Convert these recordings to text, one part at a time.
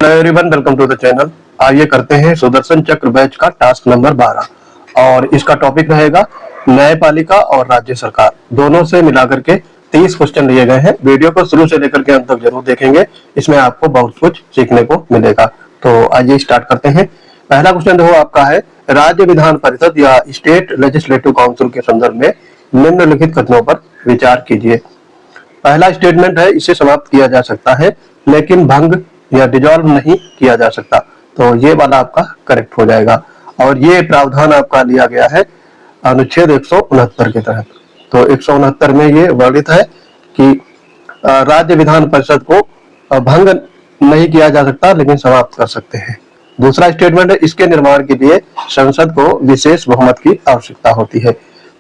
Hello everyone, welcome to the channel. आइए करते हैं सुदर्शन चक्र बैच का टास्क नंबर 12 और इसका टॉपिक रहेगा न्यायपालिका और राज्य सरकार दोनों से मिलाकर के 30 क्वेश्चन लिए गए हैं। वीडियो को शुरू से लेकर के अंत तक जरूर देखेंगे, इसमें आपको बहुत कुछ सीखने को मिलेगा। तो आइए स्टार्ट करते हैं। पहला क्वेश्चन जो आपका है, राज्य विधान परिषद या स्टेट लेजिस्लेटिव काउंसिल के संदर्भ में निम्नलिखित कथनों पर विचार कीजिए। पहला स्टेटमेंट है, इसे समाप्त किया जा सकता है लेकिन भंग या डिजॉल्व नहीं किया जा सकता। तो ये वाला आपका करेक्ट हो जाएगा और ये प्रावधान आपका लिया गया है अनुच्छेद 169 के तहत। तो 169 में ये वर्णित है कि राज्य विधान परिषद को भंग नहीं किया जा सकता लेकिन समाप्त कर सकते हैं। दूसरा स्टेटमेंट है, इसके निर्माण के लिए संसद को विशेष बहुमत की आवश्यकता होती है।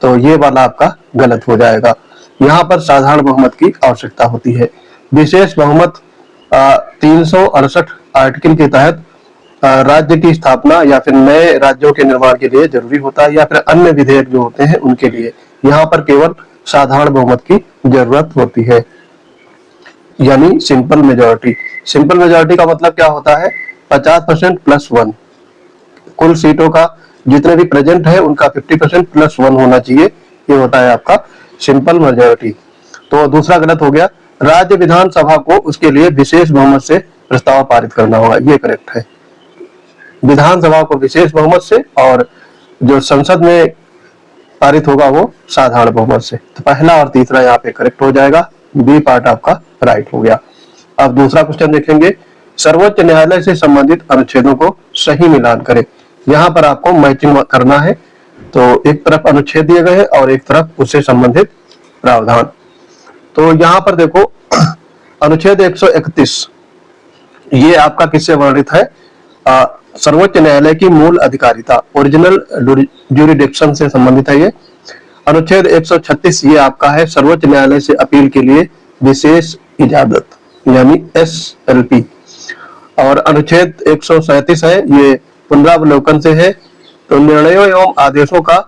तो ये वाला आपका गलत हो जाएगा। यहाँ पर साधारण बहुमत की आवश्यकता होती है। विशेष बहुमत 368 आर्टिकल के तहत राज्य की स्थापना या फिर नए राज्यों के निर्माण के लिए जरूरी होता है या फिर अन्य विधेयक जो होते हैं उनके लिए। यहाँ पर केवल साधारण बहुमत की जरूरत होती है, यानी सिंपल मेजॉरिटी। सिंपल मेजॉरिटी का मतलब क्या होता है? 50% प्लस 1। कुल सीटों का जितने भी प्रेजेंट है उनका 50% प्लस 1 होना चाहिए। ये होता है आपका सिंपल मेजॉरिटी। तो दूसरा गलत हो गया। राज्य विधानसभा को उसके लिए विशेष बहुमत से प्रस्ताव पारित करना होगा, ये करेक्ट है। विधानसभा को विशेष बहुमत से और जो संसद में पारित होगा वो साधारण बहुमत से। तो पहला और तीसरा यहाँ पे करेक्ट हो जाएगा। बी पार्ट आपका राइट हो गया। अब दूसरा क्वेश्चन देखेंगे, सर्वोच्च न्यायालय से संबंधित अनुच्छेदों को सही मिलान करें। यहाँ पर आपको मैचिंग करना है। तो एक तरफ अनुच्छेद दिए गए हैं और एक तरफ उससे संबंधित प्रावधान। तो यहाँ पर देखो अनुच्छेद 131 ये आपका किससे वर्णित है? सर्वोच्च न्यायालय की मूल अधिकारिता, ओरिजिनल ज्यूरिडिक्शन से संबंधित है ये। अनुच्छेद 136 ये आपका है सर्वोच्च न्यायालय से अपील के लिए विशेष इजाजत, यानी SLP। और अनुच्छेद 137 है ये पुनरावलोकन से है। तो निर्णयों एवं आदेशों का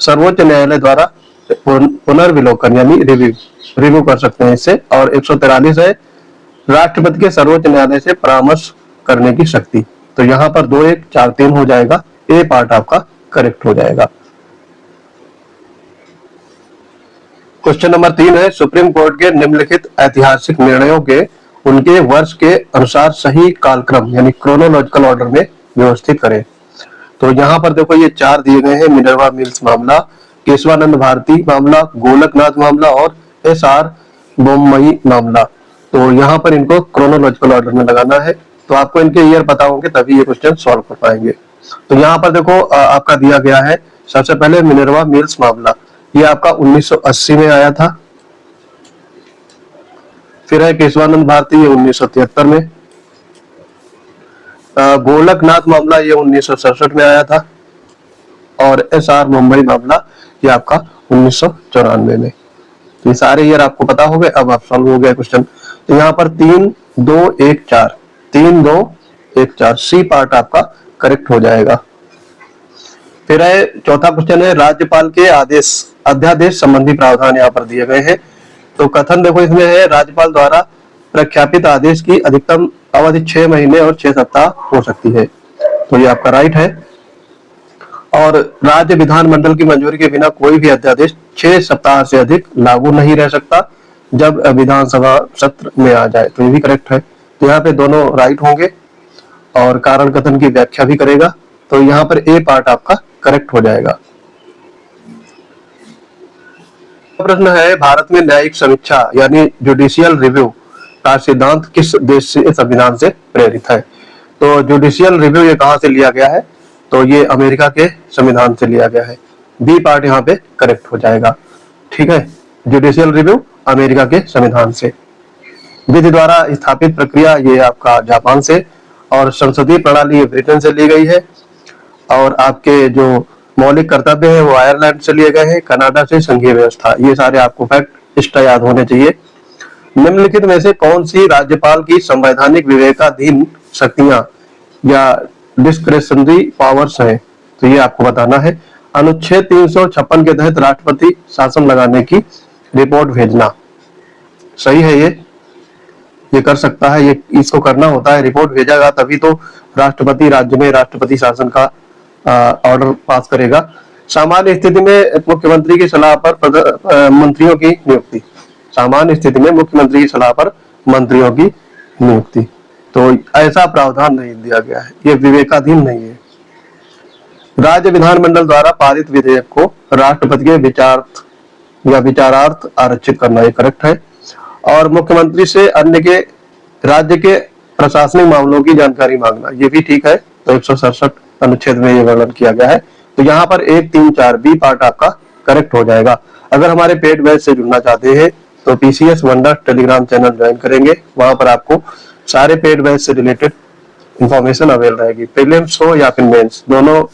सर्वोच्च न्यायालय द्वारा पुनर्विलोकन यानी रिव्यू कर सकते हैं इससे। और 143 है राष्ट्रपति के सर्वोच्च न्यायालय से परामर्श करने की शक्ति। तो यहाँ पर 2 1 4 3 हो जाएगा। ए पार्ट आपका करेक्ट हो जाएगा। क्वेश्चन नंबर 3 है, सुप्रीम कोर्ट के निम्नलिखित ऐतिहासिक निर्णयों के उनके वर्ष के अनुसार सही कालक्रम यानी क्रोनोलॉजिकल ऑर्डर में व्यवस्थित करें। तो यहाँ पर देखो ये 4 दिए गए हैं, मिनर्वा मिल्स मामला, केशवानंद भारती मामला, गोलकनाथ मामला और SR बोम्मई मामला। तो यहाँ पर इनको क्रोनोलॉजिकल ऑर्डर में लगाना है। तो आपको इनके ईयर पता होंगे तभी ये क्वेश्चन सॉल्व कर पाएंगे। तो यहाँ पर देखो आपका दिया गया है सबसे पहले मिनर्वा मिल्स मामला, ये आपका 1980 में आया था। फिर है केशवानंद भारती, ये 1973 में। गोलकनाथ मामला ये 1967 में आया था। और SR मुंबई मामला ये आपका 1994 में। ये सारे ईयर आपको पता हो गए। अब आप सॉल्व हो गया क्वेश्चन। तो यहाँ पर 3 2 1 4 3 2 1 4 सी पार्ट आपका करेक्ट हो जाएगा। फिर है चौथा क्वेश्चन है, राज्यपाल के आदेश अध्यादेश संबंधी प्रावधान यहाँ पर दिए गए हैं। तो कथन देखो इसमें है, राज्यपाल द्वारा प्रख्यापित आदेश की अधिकतम अवधि 6 महीने और 6 सप्ताह हो सकती है। तो ये आपका राइट है। और राज्य विधानमंडल की मंजूरी के बिना कोई भी अध्यादेश 6 सप्ताह से अधिक लागू नहीं रह सकता जब विधानसभा सत्र में आ जाए। तो ये भी करेक्ट है। तो यहाँ पे दोनों राइट होंगे और कारण कथन की व्याख्या भी करेगा। तो यहाँ पर ए पार्ट आपका करेक्ट हो जाएगा। प्रश्न है, भारत में न्यायिक समीक्षा यानी जुडिशियल रिव्यू का सिद्धांत किस देश से संविधान से प्रेरित है? तो जुडिशियल रिव्यू ये कहाँ से लिया गया है? तो ये अमेरिका के संविधान से लिया गया है। बी पार्ट यहाँ पे करेक्ट हो जाएगा। ठीक है, जुडिशियल रिव्यू अमेरिका के संविधान से। विधि द्वारा स्थापित प्रक्रिया ये आपका जापान से। और संसदीय प्रणाली ब्रिटेन से ली गई है। और आपके जो मौलिक कर्तव्य है वो आयरलैंड से लिए गए हैं, कनाडा से संघीय व्यवस्था। ये सारे आपको फैक्ट इष्टा याद होने चाहिए। निम्नलिखित में से कौन सी राज्यपाल की संवैधानिक विवेकाधीन शक्तियां या डिस्क्रेशनरी पावर्स है? तो ये आपको बताना है। अनुच्छेद 356 के तहत राष्ट्रपति शासन लगाने की रिपोर्ट भेजना, सही है ये। ये कर सकता है, ये इसको करना होता है, रिपोर्ट भेजेगा तभी तो राष्ट्रपति राज्य में राष्ट्रपति शासन का ऑर्डर पास करेगा। सामान्य स्थिति में मुख्यमंत्री की सलाह पर मंत्रियों की नियुक्ति, सामान्य स्थिति में मुख्यमंत्री की सलाह पर मंत्रियों की नियुक्ति, तो ऐसा प्रावधान नहीं दिया गया है, ये विवेकाधीन नहीं है। राज्य विधानमंडल द्वारा पारित विधेयक को राष्ट्रपति के विचारार्थ या विचारार्थ आरक्षित करना, ये करेक्ट है। और मुख्यमंत्री से अन्य के राज्य के प्रशासनिक मामलों की जानकारी मांगना, ये भी ठीक है। तो 167 अनुच्छेद में ये वर्णन किया गया है। तो यहाँ पर 1, 3, 4 बी पार्ट आपका करेक्ट हो जाएगा। अगर हमारे पेड बैच से जुड़ना चाहते हैं तो PCS wonder Telegram channel join करेंगे, वहां पर आपको सारे पेड बैच से रिलेटेड इंफॉर्मेशन अवेल रहेगी। प्रीलिम्स हो या फिर मेंस, दोनों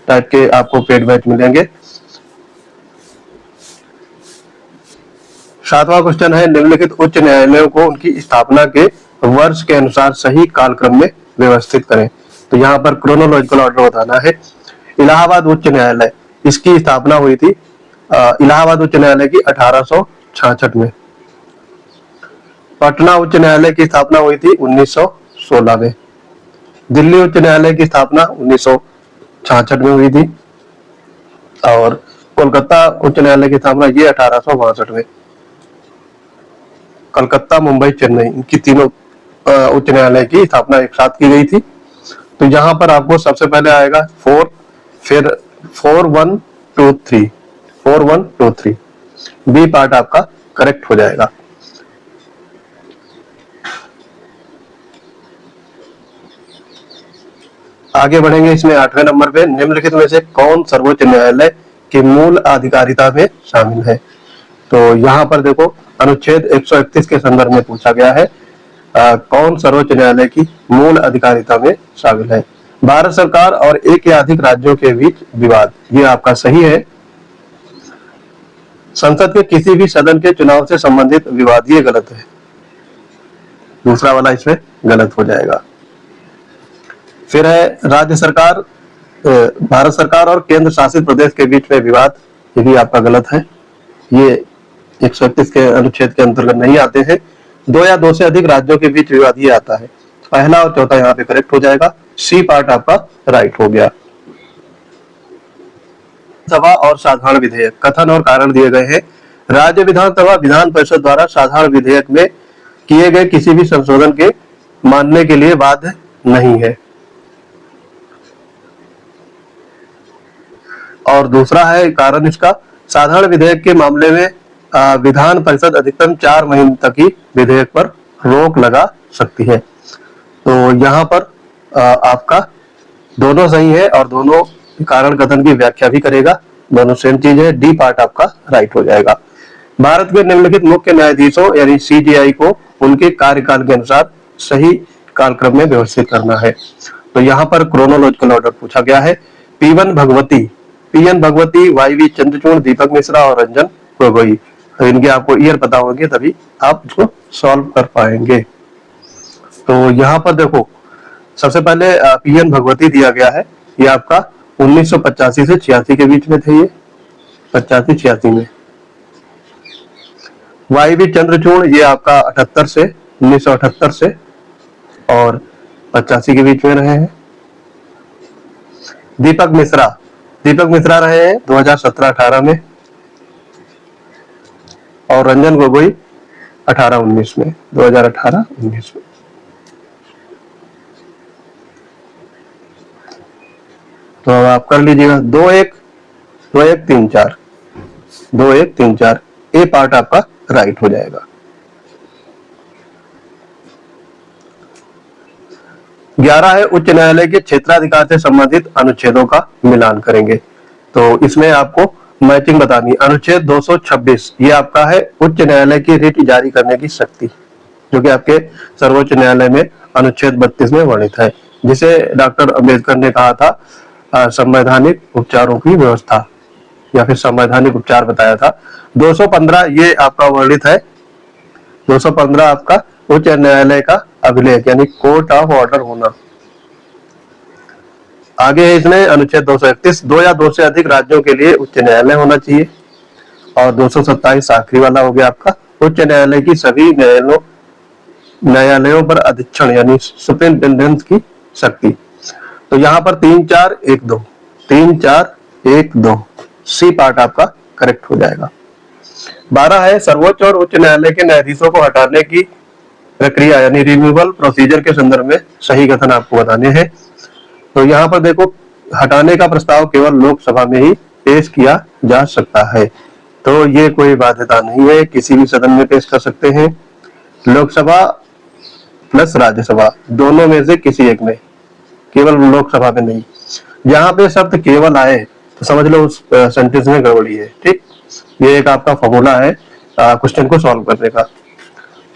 टाइप के आपको पेड बैच मिलेंगे। 7वां क्वेश्चन है, निम्नलिखित उच्च न्यायालयों को उनकी स्थापना के वर्ष के अनुसार सही कालक्रम में व्यवस्थित करें। तो यहाँ पर क्रोनोलॉजिकल ऑर्डर बताना है। इलाहाबाद उच्च न्यायालय, इसकी स्थापना हुई थी इलाहाबाद उच्च न्यायालय की 1866 में। पटना उच्च न्यायालय की स्थापना हुई थी 1916 में। दिल्ली उच्च न्यायालय की स्थापना 1966 में हुई थी। और कोलकाता उच्च न्यायालय की स्थापना ये 1862 में। कलकत्ता, मुंबई, चेन्नई, इनकी तीनों उच्च न्यायालय की स्थापना एक साथ की गई थी। तो यहाँ पर आपको सबसे पहले आएगा 4, फिर 4, 1, 2, 3, 4, 1, 2, 3, बी पार्ट आपका करेक्ट हो जाएगा। आगे बढ़ेंगे, इसमें 8वें नंबर पे, निम्नलिखित में से कौन सर्वोच्च न्यायालय की मूल अधिकारिता में शामिल है। तो यहाँ पर देखो अनुच्छेद 131 के संदर्भ में पूछा गया है, कौन सर्वोच्च न्यायालय की मूल अधिकारिता में शामिल है। भारत सरकार और एक या अधिक राज्यों के बीच विवाद, ये आपका सही है। संसद के किसी भी सदन के चुनाव से संबंधित विवाद, ये गलत है, दूसरा वाला इसमें गलत हो जाएगा। फिर है राज्य सरकार, भारत सरकार और केंद्र शासित प्रदेश के बीच में विवाद, ये भी आपका गलत है, ये 131 के अनुच्छेद के अंतर्गत नहीं आते हैं। 2 या 2 से अधिक राज्यों के बीच विवाद ये आता है। पहला और चौथा यहाँ पे करेक्ट हो जाएगा, सी पार्ट आपका राइट हो गया। सभा और साधारण विधेयक, कथन और कारण दिए गए हैं। राज्य विधानसभा विधान परिषद द्वारा साधारण विधेयक में किए गए किसी भी संशोधन के मानने के लिए बाध्य नहीं है। और दूसरा है कारण इसका, साधारण विधेयक के मामले में विधान परिषद अधिकतम 4 महीने तक ही विधेयक पर रोक लगा सकती है। तो यहाँ पर आपका दोनों सही है और दोनों कारण कथन की व्याख्या भी करेगा, दोनों सेम चीज है, डी पार्ट आपका राइट हो जाएगा। भारत के निम्नलिखित मुख्य न्यायाधीशों यानी सीजेआई को उनके कार्यकाल के अनुसार सही कालक्रम में व्यवस्थित करना है। तो यहाँ पर क्रोनोलॉजिकल ऑर्डर पूछा गया है। पीएन भगवती, वाईवी चंद्रचूड़, दीपक मिश्रा और रंजन गोगोई, तो इनके आपको ईयर पता होंगे तभी आप इसको सॉल्व कर पाएंगे। तो यहाँ पर देखो सबसे पहले पीएन भगवती दिया गया है, ये आपका 1985 से 86 के बीच में थे, ये 85-86 में। वाईवी चंद्रचूड़ ये आपका 1978 से और 85 के बीच में रहे हैं। दीपक मिश्रा रहे हैं 2017-18 में और रंजन गोगोई 18-19 में, 2018-19 में। तो अब आप कर लीजिएगा 2-1-3-4 ए पार्ट आपका राइट हो जाएगा। 11 है उच्च न्यायालय के क्षेत्राधिकार से संबंधित अनुच्छेदों का मिलान करेंगे। तो इसमें आपको मैचिंग बतानी। अनुच्छेद 226 ये आपका है उच्च न्यायालय की रिट जारी करने की शक्ति, जो कि आपके सर्वोच्च न्यायालय में अनुच्छेद 32 में वर्णित है, जिसे डॉक्टर अंबेडकर ने कहा था संवैधानिक उपचारों की व्यवस्था या फिर संवैधानिक उपचार बताया था। 215 ये आपका वर्णित है, 215 आपका उच्च न्यायालय का अभिलेख यानी कोर्ट ऑफ ऑर्डर होना। आगे है इसमें अनुच्छेद 231, 2 या 2 से अधिक राज्यों के लिए उच्च न्यायालय होना चाहिए। और 227 आखिरी वाला हो गया आपका, उच्च न्यायालय की सभी न्यायालयों न्यायालयों पर अधीक्षण यानी सुपरिटेंडेंस की शक्ति। तो यहाँ पर 3 4 1 2, 3 4 1 2 सी पार्ट आपका करेक्ट हो जाएगा। 12 है सर्वोच्च और उच्च न्यायालय के न्यायाधीशों को हटाने की प्रक्रिया यानी रिमूवल प्रोसीजर के संदर्भ में सही कथन आपको बताने हैं। तो यहाँ पर देखो, हटाने का प्रस्ताव केवल लोकसभा में ही पेश किया जा सकता है, तो ये कोई बाध्यता नहीं है, किसी भी सदन में पेश कर सकते हैं, लोकसभा प्लस राज्यसभा दोनों में से किसी एक में, केवल लोकसभा में नहीं। यहाँ पे शब्द केवल आए तो समझ लो उस सेंटेंस में गड़बड़ी है। ठीक, ये एक आपका फॉर्मूला है क्वेश्चन को सॉल्व करने का।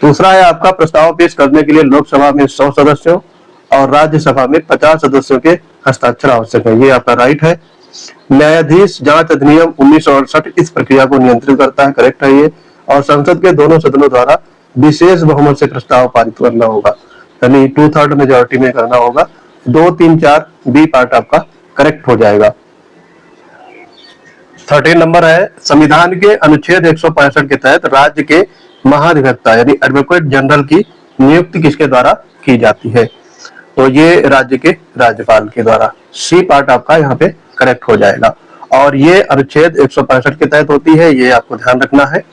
दूसरा है आपका प्रस्ताव पेश करने के लिए लोकसभा में 100 सदस्यों और राज्यसभा में 50 सदस्यों के हस्ताक्षर आवश्यक है, ये आपका राइट है। न्यायाधीश जांच अधिनियम 1968 इस प्रक्रिया को नियंत्रित करता है, करेक्ट है ये। और संसद के दोनों सदनों द्वारा विशेष बहुमत से प्रस्ताव पारित करना होगा, यानी 2/3 मेजोरिटी में करना होगा। 2 3 4 बी पार्ट आपका करेक्ट हो जाएगा। 13 नंबर है संविधान के अनुच्छेद 165 के तहत राज्य के महाधिवक्ता यानी एडवोकेट जनरल की नियुक्ति किसके द्वारा की जाती है? तो ये राज्य के राज्यपाल के द्वारा, सी पार्ट आपका यहाँ पे करेक्ट हो जाएगा। और ये अनुच्छेद 165 के तहत होती है, ये आपको ध्यान रखना है।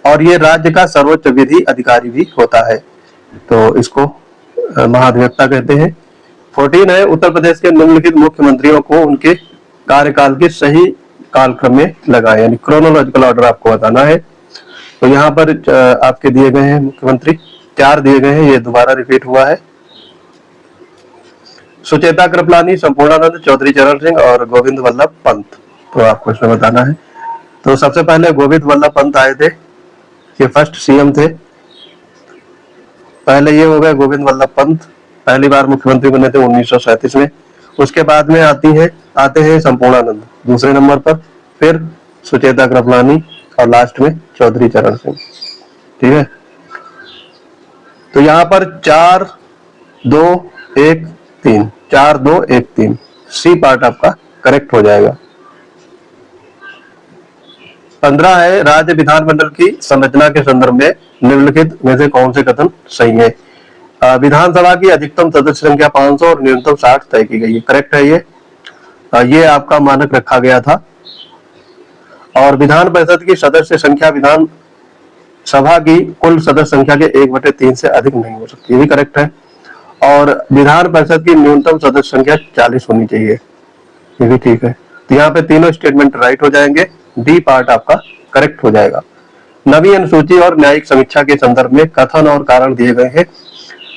और ये राज्य का सर्वोच्च विधि अधिकारी भी होता है, तो इसको महाधिवक्ता कहते हैं। 14 है उत्तर प्रदेश के निम्नलिखित मुख्यमंत्रियों को उनके कार्यकाल के सही कालक्रम में लगाए, यानी क्रोनोलॉजिकल ऑर्डर आपको बताना है। तो यहाँ पर आपके दिए गए हैं मुख्यमंत्री 4 दिए गए हैं, ये दोबारा रिपीट हुआ है। सुचेता कृपलानी, संपूर्णानंद, चौधरी चरण सिंह और गोविंद वल्लभ पंत, तो आपको इसमें बताना है। तो सबसे पहले गोविंद वल्लभ पंत आए थे, ये फर्स्ट सीएम थे। पहले ये हो गए गोविंद वल्लभ पंत, पहली बार मुख्यमंत्री बने थे 1937 में। उसके बाद में आते हैं संपूर्णानंद दूसरे नंबर पर, फिर सुचेता कृपलानी और लास्ट में चौधरी चरण सिंह। ठीक है, तो यहाँ पर 4 2 1 3, 4 2 1 3 सी पार्ट आपका करेक्ट हो जाएगा। 15 है राज्य विधानमंडल की संरचना के संदर्भ में निम्नलिखित में से कौन से कथन सही है? विधानसभा की अधिकतम सदस्य संख्या 500 और न्यूनतम 60 तय की गई है, करेक्ट है ये आपका मानक रखा गया था। और विधान परिषद की सदस्य संख्या विधान सभा की कुल सदस्य संख्या के 1/3 से अधिक नहीं हो सकती, ये भी करेक्ट है। और विधान परिषद की न्यूनतम सदस्य संख्या 40 होनी चाहिए, ये भी ठीक है। तो यहाँ पे तीनों स्टेटमेंट राइट हो जाएंगे, डी पार्ट आपका करेक्ट हो जाएगा। नवी अनुसूची और न्यायिक समीक्षा के संदर्भ में कथन और कारण दिए गए हैं।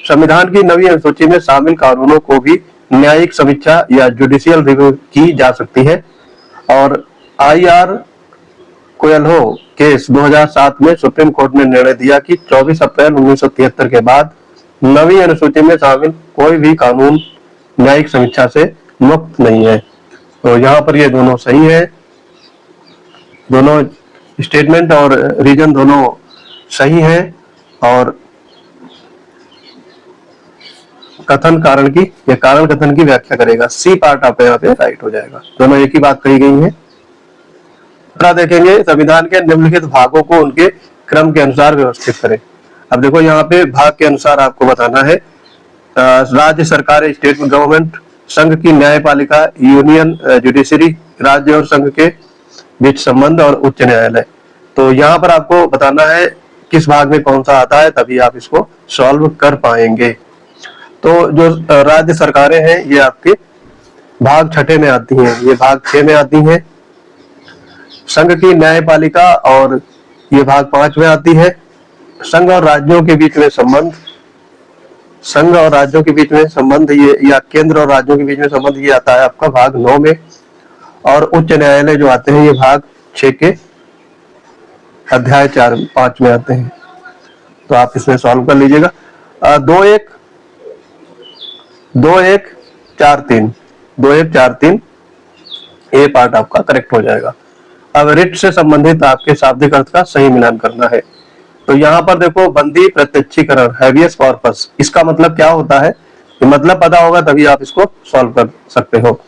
संविधान की नवी अनुसूची में शामिल कानूनों को भी न्यायिक समीक्षा या जुडिशियल रिव्यू की जा सकती है। और IR कोयल्हो केस 2007 में सुप्रीम कोर्ट ने निर्णय दिया कि 24 अप्रैल 1973 के बाद नवी अनुसूची में शामिल कोई भी कानून न्यायिक समीक्षा से मुक्त नहीं है। तो यहाँ पर ये दोनों सही है, दोनों स्टेटमेंट और रीजन दोनों सही है। और कथन कारण की या कारण कथन की व्याख्या करेगा, सी पार्ट आप यहाँ पे राइट हो जाएगा, दोनों एक ही बात कही गई है। देखेंगे संविधान के निम्नलिखित भागों को उनके क्रम के अनुसार व्यवस्थित करें। अब देखो यहाँ पे भाग के अनुसार आपको बताना है, राज्य सरकार स्टेट गवर्नमेंट, संघ की न्यायपालिका यूनियन जुडिशरी, राज्य और संघ के बीच संबंध और उच्च न्यायालय। तो यहाँ पर आपको बताना है किस भाग में कौन सा आता है, तभी आप इसको सॉल्व कर पाएंगे। तो जो राज्य सरकारें हैं ये आपके भाग 6 में आती हैं, ये भाग 6 में आती हैं। संघ की न्यायपालिका और ये भाग 5 में आती है। संघ और राज्यों के बीच में संबंध, संघ और राज्यों के बीच में संबंध ये, या केंद्र और राज्यों के बीच में संबंध, ये आता है आपका भाग 9 में। और उच्च न्यायालय जो आते हैं ये भाग 6 के अध्याय 4-5 में आते हैं। तो आप इसमें सॉल्व कर लीजिएगा। 2 1 4 3 ए पार्ट आपका करेक्ट हो जाएगा। अब रिट से संबंधित आपके शाब्दिक अर्थ का सही मिलान करना है। तो यहाँ पर देखो बंदी प्रत्यक्षीकरण, हैबियस कॉर्पस, इसका मतलब क्या होता है, ये मतलब पता होगा तभी आप इसको सॉल्व कर सकते हो।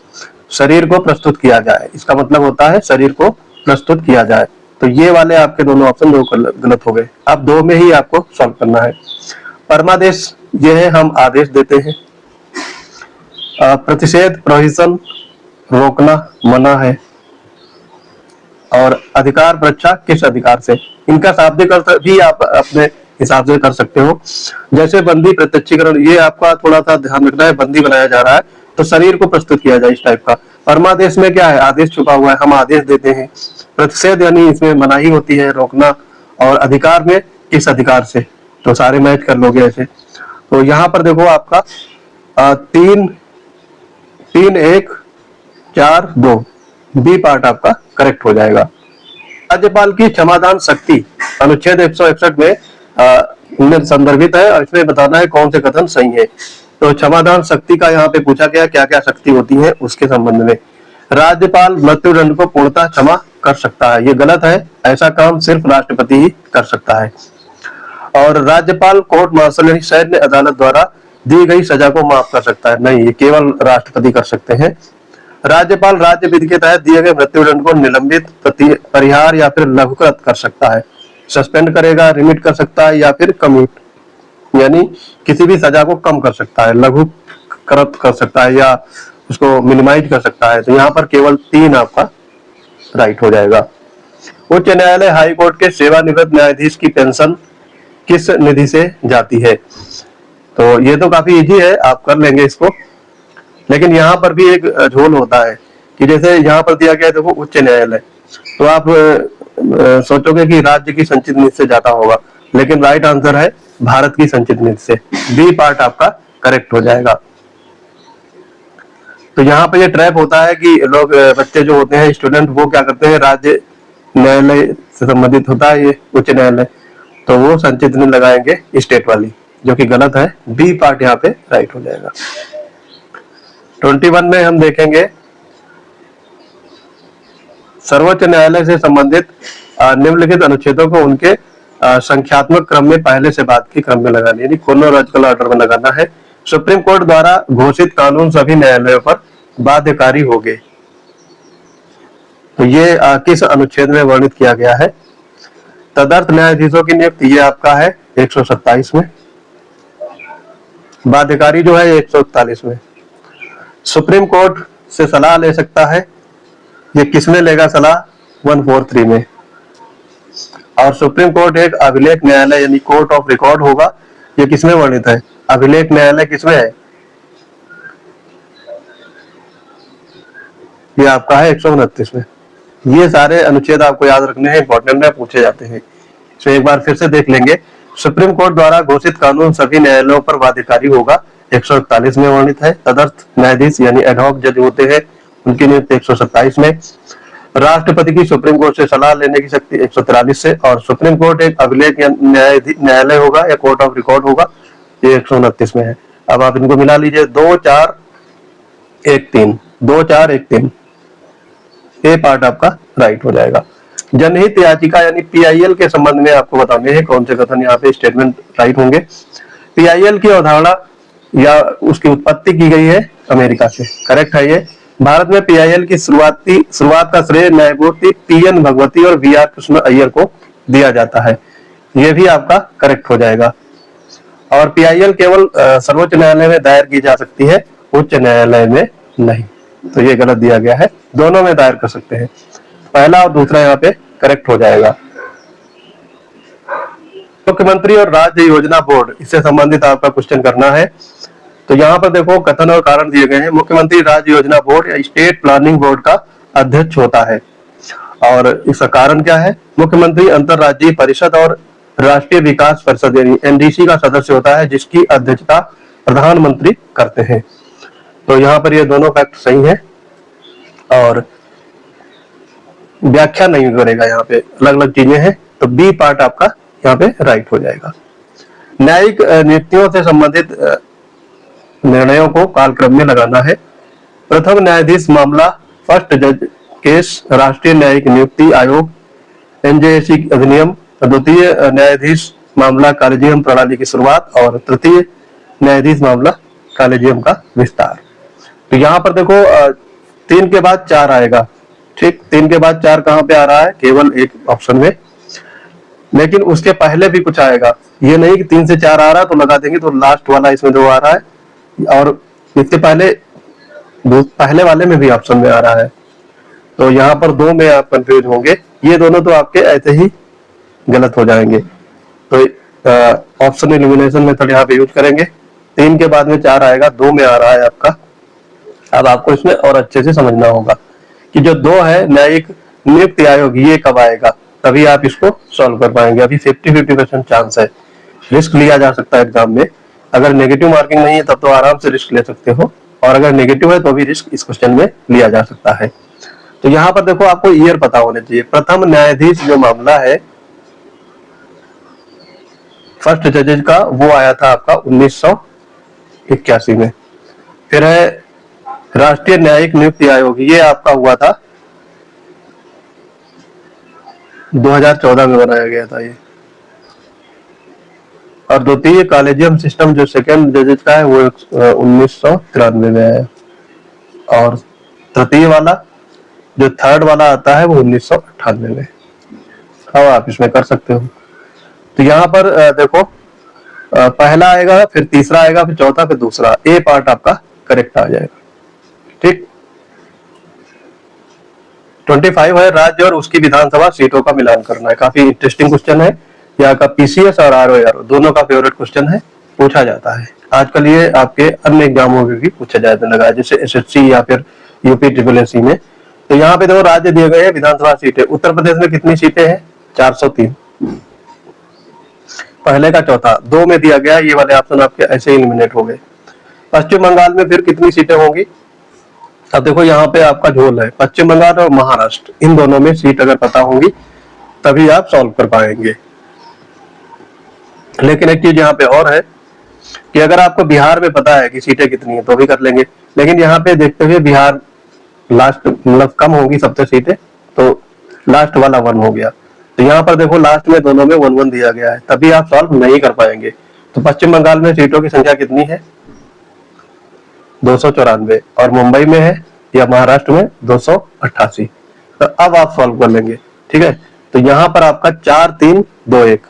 शरीर को प्रस्तुत किया जाए, इसका मतलब होता है शरीर को प्रस्तुत किया जाए। तो ये वाले आपके दोनों ऑप्शन दो गलत हो गए, अब 2 में ही आपको सॉल्व करना है। परमादेश ये है, हम आदेश देते हैं। प्रतिषेध प्रोहिबिशन, रोकना, मना है। और अधिकार परीक्षा, किस अधिकार से, इनका शाब्दिक अर्थ भी आप अपने हिसाब से कर सकते हो। जैसे बंदी प्रत्यक्षीकरण, ये आपका थोड़ा सा ध्यान रखना है, बंदी बनाया जा रहा है तो शरीर को प्रस्तुत किया जाए, इस टाइप का। परमादेश में क्या है, आदेश छुपा हुआ है, हम आदेश देते हैं। प्रतिषेध यानी इसमें मनाही होती है, रोकना। और अधिकार में किस अधिकार से, तो सारे मैच कर लोगे ऐसे। तो यहाँ पर देखो आपका 3, 1, 4, 2 बी पार्ट आपका करेक्ट हो जाएगा। राज्यपाल की क्षमादान शक्ति अनुच्छेद 161 में संदर्भित है और इसमें बताना है कौन से कथन सही है। तो क्षमादान शक्ति का यहाँ पे पूछा गया क्या क्या शक्ति होती है उसके संबंध में। राज्यपाल मृत्युदंड को पूर्णतः क्षमा कर सकता है, ये गलत है, ऐसा काम सिर्फ राष्ट्रपति ही कर सकता है। और राज्यपाल कोर्ट मार्शल यानी सैन्य अदालत द्वारा दी गई सजा को माफ कर सकता है, नहीं, ये केवल राष्ट्रपति कर सकते हैं। राज्यपाल राज्य विधि के तहत दिए गए मृत्युदंड को निलंबित, परिहार या फिर लघुकृत कर सकता है, सस्पेंड करेगा, रिमिट कर सकता है या फिर कम्यूट यानी किसी भी सजा को कम कर सकता है, लघुकृत कर सकता है या उसको मिनिमाइज कर सकता है। तो यहाँ पर केवल 3 आपका राइट हो जाएगा। उच्च न्यायालय हाई कोर्ट के सेवानिवृत्त न्यायाधीश की पेंशन किस निधि से जाती है, तो ये तो काफी इजी है, आप कर लेंगे इसको। लेकिन यहाँ पर भी एक झोल होता है कि जैसे यहाँ पर दिया गया देखो उच्च न्यायालय, तो आप सोचोगे कि राज्य की संचित निधि से जाता होगा, लेकिन राइट आंसर है भारत की संचित निधि से, बी पार्ट आपका करेक्ट हो जाएगा। तो यहाँ पर ये ट्रैप होता है कि लोग, बच्चे जो होते हैं स्टूडेंट, वो क्या करते हैं, राज्य न्यायालय से संबंधित होता है ये उच्च न्यायालय, तो वो संचित निधि लगाएंगे स्टेट वाली, जो कि गलत है, बी पार्ट यहाँ पे राइट हो जाएगा। 21 में हम देखेंगे सर्वोच्च न्यायालय से संबंधित निम्नलिखित अनुच्छेदों को उनके संख्यात्मक क्रम में पहले से बाद के क्रम में लगानी, यानी क्रोनोलॉजिकल ऑर्डर में लगाना है। सुप्रीम कोर्ट द्वारा घोषित कानून सभी न्यायालयों पर बाध्यकारी होंगे, तो ये किस अनुच्छेद में वर्णित किया गया है। तदर्थ न्यायाधीशों की नियुक्ति ये आपका है 127 में, बाध्यकारी जो है 141 में। सुप्रीम कोर्ट से सलाह ले सकता है, ये किसमें लेगा सलाह, 143 में। और सुप्रीम कोर्ट एक अभिलेख न्यायालय यानी कोर्ट ऑफ रिकॉर्ड होगा, ये किसमें वर्णित है, अभिलेख न्यायालय किसमें है, ये आपका है 129 में। ये सारे अनुच्छेद आपको याद रखने हैं, इंपॉर्टेंट है, पूछे जाते हैं, तो एक बार फिर से देख लेंगे। सुप्रीम कोर्ट द्वारा घोषित कानून सभी न्यायालयों पर बाध्यकारी होगा, 141 में वर्णित है। तदर्थ न्यायाधीश यानी एडहॉक जज होते हैं, उनकी नियुक्ति 127 में। राष्ट्रपति की सुप्रीम कोर्ट से सलाह लेने की शक्ति 143 से, और सुप्रीम कोर्ट एक अभिलेख न्यायालय होगा या कोर्ट ऑफ रिकॉर्ड होगा, ये 129 में है। अब आप इनको मिला लीजिए, 2, 4, 1, 3, 2, 4, 1, 3, ये पार्ट आपका राइट हो जाएगा। जनहित याचिका यानी पीआईएल के संबंध में आपको बताने हैं कौन से कथन यहाँ पे स्टेटमेंट राइट होंगे। पीआईएल की अवधारणा या उसकी उत्पत्ति की गई है अमेरिका से, करेक्ट है ये। भारत में पीआईएल की शुरुआत का श्रेय न्यायमूर्ति पीएन भगवती और वीआर कृष्ण अय्यर को दिया जाता है, ये भी आपका करेक्ट हो जाएगा। और पीआईएल केवल सर्वोच्च न्यायालय में दायर की जा सकती है, उच्च न्यायालय में नहीं, तो ये गलत दिया गया है, दोनों में दायर कर सकते हैं। पहला और दूसरा यहाँ पे करेक्ट हो जाएगा। मुख्यमंत्री और राज्य योजना बोर्ड, इससे संबंधित आपका क्वेश्चन करना है। तो यहाँ पर देखो कथन और कारण दिए गए हैं। मुख्यमंत्री राज्य योजना बोर्ड या स्टेट प्लानिंग बोर्ड का अध्यक्ष होता है, और इसका कारण क्या है, मुख्यमंत्री अंतरराज्यीय परिषद और राष्ट्रीय विकास परिषद यानी एनडीसी का सदस्य होता है, जिसकी अध्यक्षता प्रधानमंत्री करते हैं। तो यहाँ पर ये दोनों फैक्ट सही है, और व्याख्या नहीं करेगा, यहाँ पे अलग अलग चीजें हैं, तो बी पार्ट आपका यहाँ पे राइट हो जाएगा। न्यायिक नियुक्तियों से संबंधित निर्णयों को कालक्रम में लगाना है। प्रथम न्यायाधीश मामला फर्स्ट जज केस राष्ट्रीय न्यायिक नियुक्ति आयोग एनजेएसी अधिनियम, द्वितीय न्यायाधीश मामला कॉलेजियम प्रणाली की शुरुआत, और तृतीय न्यायाधीश मामला कॉलेजियम का विस्तार। तो यहाँ पर देखो 3 के बाद 4 आएगा, ठीक, 3 के बाद 4 कहाँ पे आ रहा है, केवल एक ऑप्शन में। लेकिन उसके पहले भी कुछ आएगा। ये नहीं कि 3 से 4 आ रहा तो लगा देंगे तो लास्ट वाला इसमें 2 आ रहा है और इसके पहले पहले वाले में भी ऑप्शन में आ रहा है, तो यहाँ पर 2 में आप कंफ्यूज होंगे। ये दोनों तो आपके ऐसे ही गलत हो जाएंगे। तो ऑप्शन एलिमिनेशन मेथड यहाँ पे यूज करेंगे। 3 के बाद में 4 आएगा, 2 में आ रहा है आपका। अब आपको इसमें और अच्छे से समझना होगा कि जो 2 है न्यायिक नियुक्ति आयोग, ये कब आएगा, तभी आप इसको सॉल्व कर पाएंगे। अभी 50-50% चांस है, रिस्क लिया जा सकता है एग्जाम में। अगर नेगेटिव मार्किंग नहीं है तब तो आराम से रिस्क ले सकते हो, और अगर नेगेटिव है तो भी रिस्क इस क्वेश्चन में लिया जा सकता है। तो यहाँ पर देखो आपको ईयर पता होने चाहिए। प्रथम न्यायाधीश जो मामला है फर्स्ट जजेज का, वो आया था आपका 1981 में। फिर है राष्ट्रीय न्यायिक नियुक्ति आयोग, ये आपका हुआ था 2014 में बनाया गया था ये। और द्वितीय कॉलेजियम सिस्टम जो सेकेंड जजेज का है वो 1993 में है। और तृतीय वाला जो थर्ड वाला आता है वो 1998 में। अब आप इसमें कर सकते हो। तो यहाँ पर देखो पहला आएगा, फिर तीसरा आएगा, फिर चौथा, फिर दूसरा। ए पार्ट आपका करेक्ट आ जाएगा। ठीक। 25 है राज्य और उसकी विधानसभा सीटों का मिलान करना है। काफी इंटरेस्टिंग क्वेश्चन है। यहाँ का पीसीएस और आरओआर दोनों का फेवरेट क्वेश्चन है, पूछा जाता है आजकल। ये आपके अन्य एग्जामों में भी पूछा जाने लगा है, जैसे एसएससी या फिर यूपी ट्रिपल में। तो यहाँ पे देखो राज्य दिए गए हैं, विधानसभा सीटें। उत्तर प्रदेश में कितनी सीटें हैं? 403। पहले का चौथा 2 में दिया गया, ये वाले ऑप्शन आपके ऐसे एलिमिनेट हो गए। पश्चिम बंगाल में फिर कितनी सीटें होंगी? अब देखो यहाँ पे आपका झोल है, पश्चिम बंगाल और महाराष्ट्र, इन दोनों में सीट अगर पता होंगी तभी आप सॉल्व कर पाएंगे। लेकिन एक चीज यहाँ पे और है कि अगर आपको बिहार में पता है कि सीटें कितनी है तो भी कर लेंगे, लेकिन यहाँ पे देखते हुए बिहार लास्ट मतलब कम होंगी सबसे सीटें, तो लास्ट वाला 1 हो गया। तो यहाँ पर देखो लास्ट में दोनों में 1-1 दिया गया है, तभी आप सॉल्व नहीं कर पाएंगे। तो पश्चिम बंगाल में सीटों की संख्या कितनी है? 294। और मुंबई में है या महाराष्ट्र में 288। तो अब आप सॉल्व कर लेंगे। ठीक है, तो यहाँ पर आपका 4-3-2-1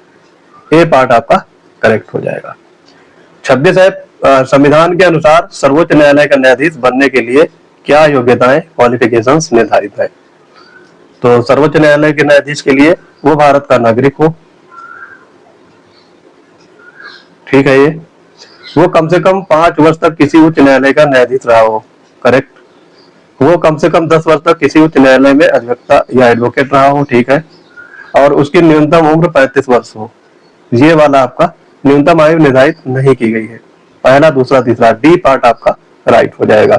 ए पार्ट आपका करेक्ट हो जाएगा। 26 है संविधान के अनुसार सर्वोच्च न्यायालय का न्यायाधीश बनने के लिए क्या योग्यताएं क्वालिफिकेशंस निर्धारित है? तो सर्वोच्च न्यायालय के न्यायाधीश के लिए वो भारत का नागरिक हो, ठीक है, ये वो कम से कम 5 वर्ष तक किसी उच्च न्यायालय का न्यायाधीश रहा हो, करेक्ट। वो कम से कम 10 वर्ष तक किसी उच्च न्यायालय में अधिवक्ता या एडवोकेट रहा हो, ठीक है। और उसकी न्यूनतम उम्र 35 वर्ष हो। ये वाला आपका न्यूनतम आयु निर्धारित नहीं की गई है। पहला, दूसरा, तीसरा, डी पार्ट आपका राइट हो जाएगा।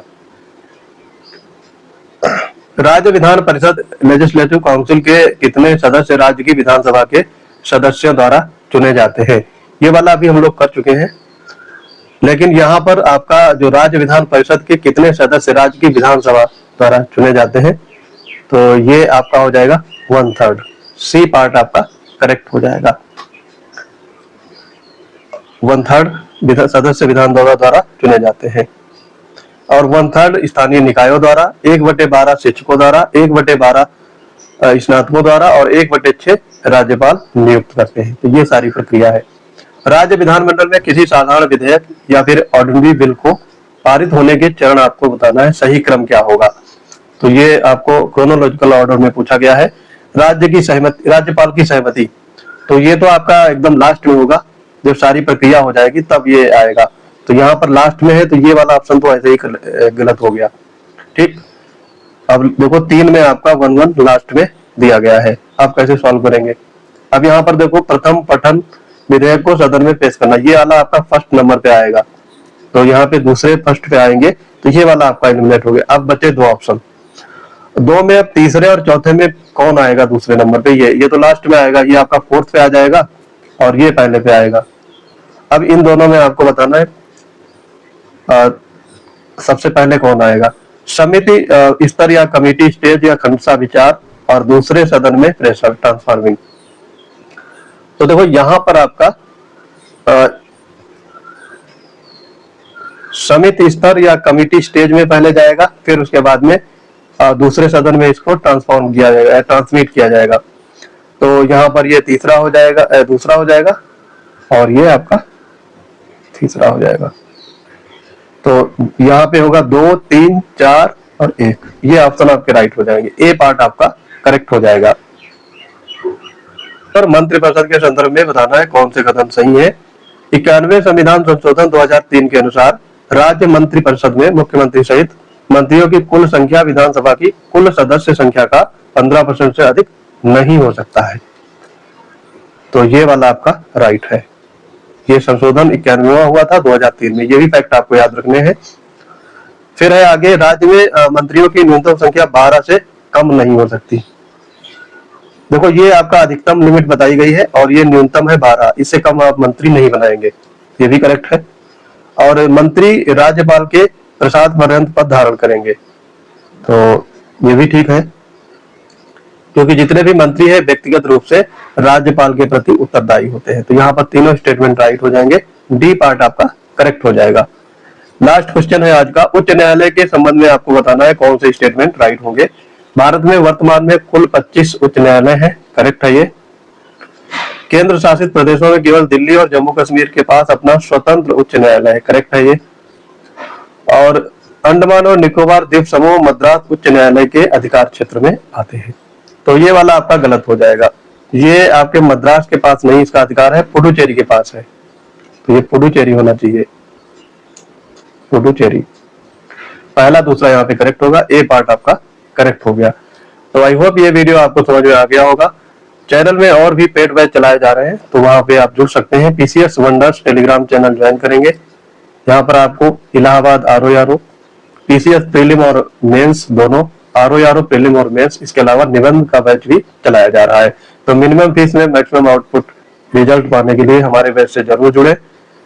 राज्य विधान परिषद लेजिस्लेटिव काउंसिल के कितने सदस्य राज्य की विधानसभा के सदस्यों द्वारा चुने जाते हैं? ये वाला अभी हम लोग कर चुके हैं, लेकिन यहाँ पर आपका जो राज्य विधान परिषद के कितने सदस्य राज्य की विधानसभा द्वारा चुने जाते हैं, तो ये आपका हो जाएगा 1/3। सी पार्ट आपका करेक्ट हो जाएगा। 1/3 सदस्य विधानसभा द्वारा चुने जाते हैं और 1/3 स्थानीय निकायों द्वारा, 1/12 शिक्षकों द्वारा, 1/12 स्नातकों द्वारा और 1/6 राज्यपाल नियुक्त करते हैं। तो ये सारी प्रक्रिया है। राज्य विधानमंडल में किसी साधारण विधेयक या फिर ऑर्डिनरी बिल को पारित होने के चरण आपको बताना है, सही क्रम क्या होगा। तो ये आपको क्रोनोलॉजिकल ऑर्डर में पूछा गया है। राज्य की सहमति, राज्यपाल की सहमति, तो ये तो आपका एकदम लास्ट में होगा, जब सारी प्रक्रिया हो जाएगी तब ये आएगा। तो यहाँ पर लास्ट में है, तो ये वाला ऑप्शन तो ऐसे ही गलत हो गया। ठीक, अब देखो 3 में आपका 1-1 लास्ट में दिया गया है। आप कैसे सॉल्व करेंगे? अब यहाँ पर देखो प्रथम पठन विधेयक को सदन में पेश करना, ये वाला आपका फर्स्ट नंबर पे आएगा। तो यहाँ पे दूसरे फर्स्ट पे आएंगे, तो ये वाला आपका एलिमिनेट हो गया। अब बचे 2 ऑप्शन। 2 में अब तीसरे और चौथे में कौन आएगा दूसरे नंबर पे? ये तो लास्ट में आएगा, ये आपका 4th पे आ जाएगा और ये पहले पे आएगा। अब इन दोनों में आपको बताना है सबसे पहले कौन आएगा। समिति स्तर या कमेटी स्टेज या खंडसा विचार और दूसरे सदन में प्रेशर ट्रांसफॉर्मिंग। तो देखो यहाँ पर आपका समिति स्तर या कमेटी स्टेज में पहले जाएगा, फिर उसके बाद में दूसरे सदन में इसको ट्रांसफॉर्म किया जाएगा, ट्रांसमिट किया जाएगा। तो यहाँ पर ये तीसरा हो जाएगा, दूसरा हो जाएगा, और ये आपका तीसरा हो जाएगा। तो यहाँ पे होगा 2, 3, 4 और 1, ये ऑप्शन आपके राइट हो जाएंगे। ए पार्ट आपका करेक्ट हो जाएगा। पर मंत्रिपरिषद के संदर्भ में बताना है कौन से कदम सही है। 91वें संविधान संशोधन 2003 के अनुसार राज्य मंत्रिपरिषद में मुख्यमंत्री सहित मंत्रियों की कुल संख्या विधानसभा की कुल सदस्य संख्या का 15% से अधिक नहीं हो सकता है। तो ये वाला आपका राइट है। ये संशोधन 91वां हुआ था 2003 में, ये भी फैक्ट आपको याद रखने हैं। फिर है आगे, राज्य में मंत्रियों की न्यूनतम संख्या 12 से कम नहीं हो सकती। देखो ये आपका अधिकतम लिमिट बताई गई है और ये न्यूनतम है 12, इससे कम आप मंत्री नहीं बनाएंगे, ये भी करेक्ट है। और मंत्री राज्यपाल के प्रसाद पर्यंत पद धारण करेंगे, तो ये भी ठीक है, क्योंकि जितने भी मंत्री है व्यक्तिगत रूप से राज्यपाल के प्रति उत्तरदायी होते हैं। तो यहाँ पर तीनों स्टेटमेंट राइट हो जाएंगे, डी पार्ट आपका करेक्ट हो जाएगा। लास्ट क्वेश्चन है आज का, उच्च न्यायालय के संबंध में आपको बताना है कौन से स्टेटमेंट राइट होंगे। भारत में वर्तमान में कुल 25 उच्च न्यायालय है, करेक्ट है ये। केंद्र शासित प्रदेशों में केवल दिल्ली और जम्मू कश्मीर के पास अपना स्वतंत्र उच्च न्यायालय है, करेक्ट है ये। और अंडमान और निकोबार द्वीप समूह मद्रास उच्च न्यायालय के अधिकार क्षेत्र में आते हैं। तो ये वाला आपका गलत हो जाएगा, ये आपके मद्रास के पास नहीं इसका अधिकार है, पुडुचेरी के पास है। तो ये पुडुचेरी होना चाहिए, पुडुचेरी। पहला दूसरा यहाँ पे करेक्ट होगा, ए पार्ट आपका करेक्ट हो गया। तो आई होप ये वीडियो आपको समझ में आ गया होगा। चैनल में और भी पेड बैच चलाए जा रहे हैं, तो वहां पे आप जुड़ सकते हैं। PCS wonders Telegram channel join करेंगे, यहाँ पर आपको इलाहाबाद आरओ पीसीएस प्रीलिम और मेंस दोनों, आरओ प्रीलिम और मेंस, इसके अलावा निबंध का बैच भी चलाया जा रहा है। तो मिनिमम फीस में मैक्सिमम आउटपुट रिजल्ट पाने के लिए हमारे बैच से जरूर जुड़े।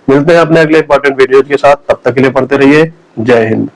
मिलते हैं अपने अगले इंपॉर्टेंट वीडियो के साथ, तब तक के लिए पढ़ते रहिए। जय हिंद।